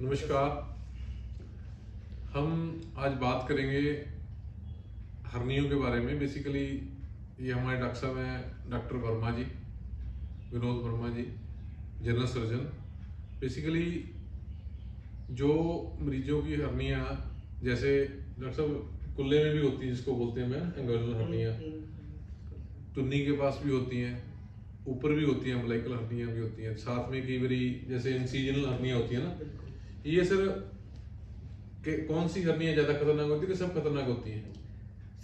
नमस्कार। हम आज बात करेंगे हर्नियों के बारे में। बेसिकली ये हमारे डॉक्टर साहब हैं, डॉक्टर वर्मा जी, विनोद वर्मा जी, जनरल सर्जन। बेसिकली जो मरीजों की हर्नियाँ, जैसे डॉक्टर साहब कुल्ले में भी होती हैं, जिसको बोलते हैं मैं एंगोइनल हर्नियाँ, टुन्नी के पास भी होती हैं, ऊपर भी होती हैं, अम्बिलिकल हर्नियाँ भी होती हैं, साथ में कई बारी जैसे इंसिजनल हर्नियाँ होती हैं ना। ये सर कौन सी हर्नियाँ ज़्यादा खतरनाक होती है कि सब खतरनाक होती हैं?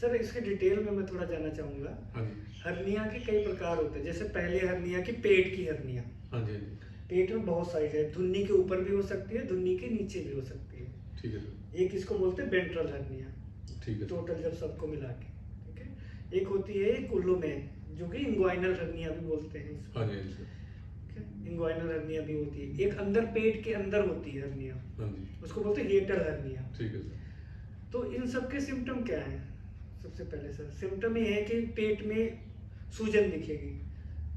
सर इसके डिटेल में मैं थोड़ा जानना चाहूँगा। हाँ जी। हर्निया के कई प्रकार होते हैं। जैसे पहले हर्निया की पेट की हर्निया। हाँ जी, हाँ जी। पेट में बहुत साइज है, धुन्नी के ऊपर भी हो सकती है, धुन्नी के नीचे भी हो सकती है। ठीक है सर। एक इसको बोलते हैं वेंट्रल हर्निया। ठीक है। टोटल जब सबको मिला के, ठीक है। एक होती है कुल्लो में, जो कि इंग्वाइनल हर्निया भी बोलते हैं इसको। हाँ जी, हाँ जी सर। इंग्वाइनल हर्निया भी होती है। एक अंदर पेट के अंदर होती है हर्निया, हाँ जी। उसको बोलते हैं हिएटल हर्निया। ठीक है सर। तो इन सब के सिम्टम क्या हैं? सबसे पहले सर सिम्टम ये है कि पेट में सूजन दिखेगी,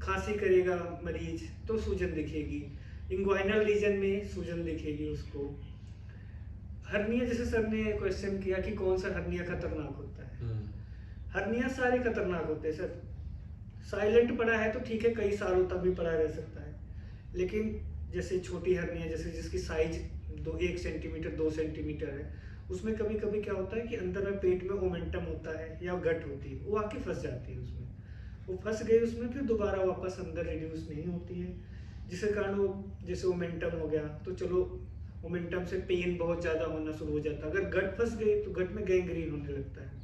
खांसी करेगा मरीज तो सूजन दिखेगी, इंग्वाइनल रीजन में सूजन दिखेगी उसको। हर्निया, जैसे सर ने क्वेश्चन किया कि कौन सा हर्निया खतरनाक होता है। हर्निया सारे खतरनाक होते हैं सर। साइलेंट पड़ा है तो ठीक है, कई सालों तक भी पड़ा रह सकता है। लेकिन जैसे छोटी हर्निया, जैसे जिसकी साइज 1 सेंटीमीटर 2 सेंटीमीटर है, उसमें कभी कभी क्या होता है कि अंदर में पेट में ओमेंटम होता है या गट होती है, वो आके फंस जाती है उसमें। वो फंस गई उसमें, फिर दोबारा वापस अंदर रिड्यूस नहीं होती है, जिसके कारण वो जैसे ओमेंटम हो गया तो चलो, ओमेंटम से पेन बहुत ज़्यादा होना शुरू हो जाता है। अगर गट फंस गई तो गट में गैंग्रीन होने लगता है।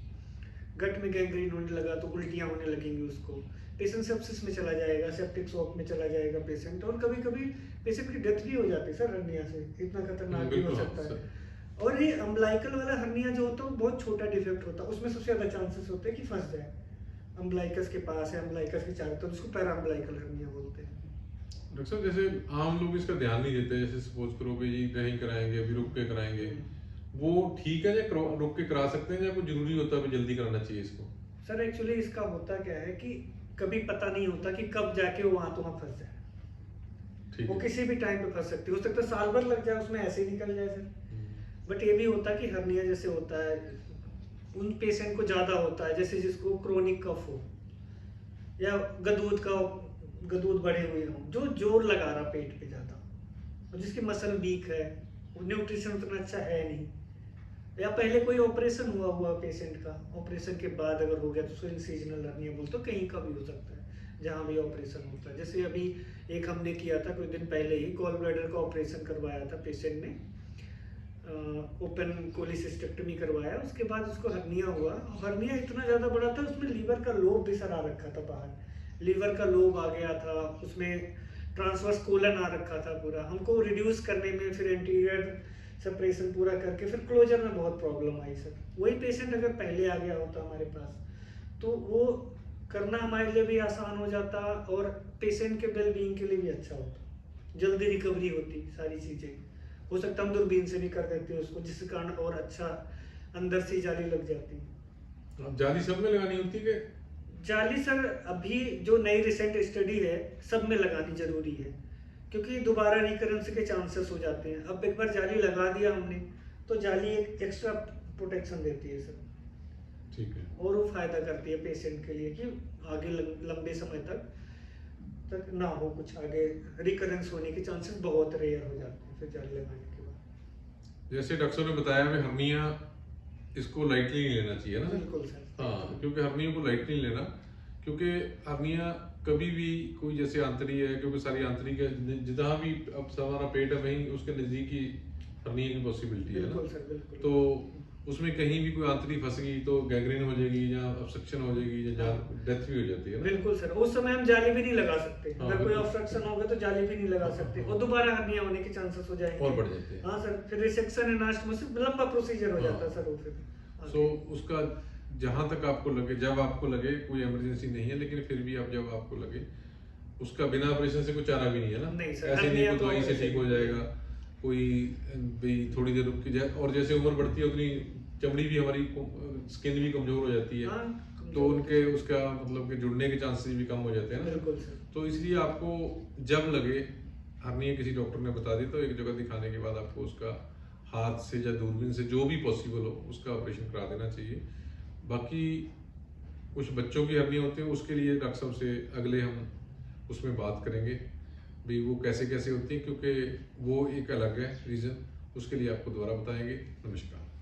गट में गैंग्रीन होने लगा तो उल्टियाँ होने लगेंगी उसको, पेशेंट सेप्सिस में चला जाएगा, सेप्टिक शॉक में चला जाएगा पेशेंट, और कभी कभी पेशेंट की डेथ भी हो जाती है सर हर्निया से। इतना खतरनाक भी हो सकता है। और ये अम्बलाइकल वाला हर्निया जो होता है वो बहुत छोटा डिफेक्ट होता है, उसमें सबसे ज़्यादा चांसेस होते हैं कि फंस जाए। अम्बलाइकस के पास है, अम्बलाइकस के चारों तरफ, उसको पैराअम्बलाइकल हर्निया बोलते हैं। डॉक्टर साहब, जैसे आम लोग इसका ध्यान नहीं देते, जैसे सपोज करो कि जी नहीं कराएंगे, अभी रुक के कराएंगे, वो ठीक है या रुक के करा सकते हैं, या कुछ जरूरी होता है अभी जल्दी कराना चाहिए इसको? सर एक्चुअली इसका होता क्या है कि कभी पता नहीं होता कि कब जाके वो वहाँ तो वहाँ फंस जाए। वो किसी भी टाइम पे फंस सकती है, हो सकता है साल भर लग जाए उसमें, ऐसे ही निकल जाए सर। बट ये भी होता है कि हर्निया जैसे होता है उन पेशेंट को ज़्यादा होता है, जैसे जिसको क्रोनिक कफ हो या गदूद बढ़े हुए हो, जो जोर लगा रहा पेट पे ज़्यादा, और जिसकी मसल वीक है, न्यूट्रिशन उतना अच्छा है नहीं, या पहले कोई ऑपरेशन हुआ पेशेंट का, ऑपरेशन के बाद अगर हो गया तो उसको इंसिजनल हर्निया बोलते, तो कहीं का भी हो सकता है जहाँ भी ऑपरेशन होता है। जैसे अभी एक हमने किया था कुछ दिन पहले ही, गॉल ब्लैडर का ऑपरेशन करवाया था पेशेंट ने, ओपन कोलिसिस्टेक्टमी करवाया, उसके बाद उसको हर्निया हुआ। हर्निया इतना ज़्यादा बड़ा था, उसमें लीवर का लोब भी सर आ रखा था बाहर, लीवर का लोब आ गया था, उसमें ट्रांसवर्स कोलन आ रखा था पूरा। हमको रिड्यूस करने में, फिर एंटीरियर सेपरेशन पूरा करके, फिर क्लोजर में बहुत प्रॉब्लम आई सर। वही पेशेंट अगर पहले आ गया होता हमारे पास तो वो करना हमारे लिए भी आसान हो जाता, और पेशेंट के वेल बीइंग के लिए भी अच्छा होता, जल्दी रिकवरी होती, सारी चीज़ें हो सकता हम दूरबीन से भी कर देते उसको, जिसके कारण और अच्छा अंदर से जाली लग जाती। अब जाली सब में लगानी होती है? जाली सर अभी जो नई रिसेंट स्टडी है, सब में लगानी जरूरी है, क्योंकि दोबारा रिकरेंस के चांसेस हो जाते हैं। अब एक बार जाली लगा दिया हमने तो जाली एक एक्स्ट्रा प्रोटेक्शन देती है सर। ठीक है। और वो फायदा करती है पेशेंट के लिए कि आगे लंबे समय तक ना हो कुछ, आगे रिकरेंस होने के चांसेस बहुत रेयर हो जाते हैं फिर जाली लगाने के बाद। जैसे डॉक्टर ने बताया भी हर्निया इसको लाइटली नहीं लेना चाहिए ना? बिल्कुल सर। हाँ, क्योंकि हर्निया को लाइटली नहीं लेना, क्योंकि हर्निया कभी भी कोई, जैसे आंतरी है, क्योंकि सारी आंतरिक है, जहाँ भी अब हमारा पेट है वहीं उसके नज़दीक ही हर्निया की पॉसिबिलिटी है ना। बिल्कुल सर, बिल्कुल। तो उसमें कहीं भी कोई आंतरी फंस गई तो गैंग्रीन हो जाएगी, या ऑब्स्ट्रक्शन हो जाएगी, या डेथ भी हो जाती है ना। बिल्कुल सर, उस समय हम जाली भी नहीं लगा सकते। अगर कोई बिल्कुल। ऑब्स्ट्रक्शन होगा तो जाली भी नहीं लगा सकते, और दोबारा हर्निया होने के चांसेस हो जाएंगे और बढ़ जाते हैं। हाँ सर, फिर रिसेक्शन एनास्टोमोसिस लंबा प्रोसीजर हो जाता है सर वो फिर। सो उसका जहाँ तक आपको लगे, जब आपको लगे, कोई इमरजेंसी नहीं है, लेकिन फिर भी आप जब आपको लगे, उसका बिना ऑपरेशन से कोई चारा भी नहीं है ना। नहीं सर, ऐसे नहीं कोई तो दवाई से ठीक हो जाएगा, कोई भी थोड़ी देर रुक के जाए, और जैसे उम्र बढ़ती है उतनी चमड़ी भी हमारी, स्किन भी कमजोर हो जाती है। तो उनके उसका मतलब कि जुड़ने के चांसेस भी कम हो जाते हैं ना। बिल्कुल सर। तो इसलिए आपको जब लगे हर्निया किसी डॉक्टर ने बता दी तो एक जगह दिखाने के बाद आपको उसका हाथ से या दूरबीन से जो भी पॉसिबल हो उसका ऑपरेशन करा देना चाहिए। बाकी कुछ बच्चों की हर्निया होती है, उसके लिए डॉक्टर साहब से अगले हम उसमें बात करेंगे भाई वो कैसे कैसे होती है, क्योंकि वो एक अलग है रीज़न, उसके लिए आपको दोबारा बताएंगे। नमस्कार।